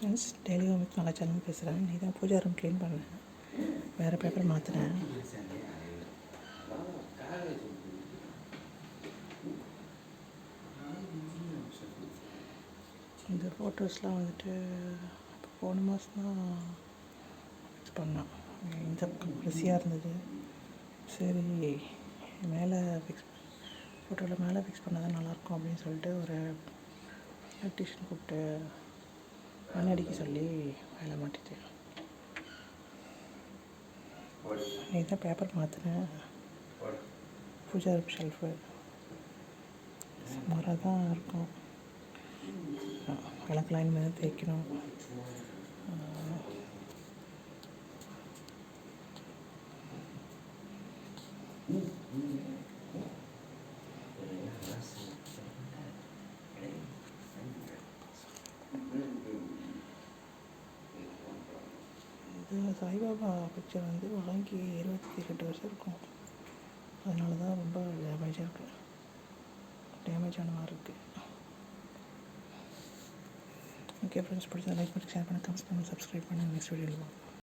Friends, daily with மகாச்சலம் பேசுகிறேன். நீ தான் பூஜா ரூம் க்ளீன் பண்ணேன், வேறு பேப்பர் மாற்றினேன். இந்த ஃபோட்டோஸ்லாம் வந்துட்டு இப்போ போன மாதம் தான் ஃபிக்ஸ் பண்ணேன். இந்த பக்கம் ரிசியாக இருந்தது. சரி, மேலே ஃபிக்ஸ் ஃபோட்டோவில் மேலே ஃபிக்ஸ் பண்ணால் தான் நல்லாயிருக்கும் அப்படின்னு சொல்லிட்டு ஒரு எலக்ட்ரிஷியன் கூப்பிட்டு மண் அடிக்க சொல்லி வேலை மாட்டிட்டேன். நீ தான் பேப்பர் மாற்றினேன். பூஜா ஷெல்ஃபு சுமாராக தான் இருக்கும். விளக்கெலாம் இனிமேல் தான் தேய்க்கணும். இது சாய்பாபா பிக்சர் வந்து வாங்கி 28 வருஷம் இருக்கும். அதனால தான் ரொம்ப டேமேஜாக இருக்குது, டேமேஜான மாதிரி இருக்குது. ஓகே ஃப்ரெண்ட்ஸ், பிடிச்சா லைக் பண்ணி ஷேர் பண்ணி கமெண்ட்ஸ் பண்ணி சப்ஸ்கிரைப் பண்ணி நெக்ஸ்ட் வீடியோவில்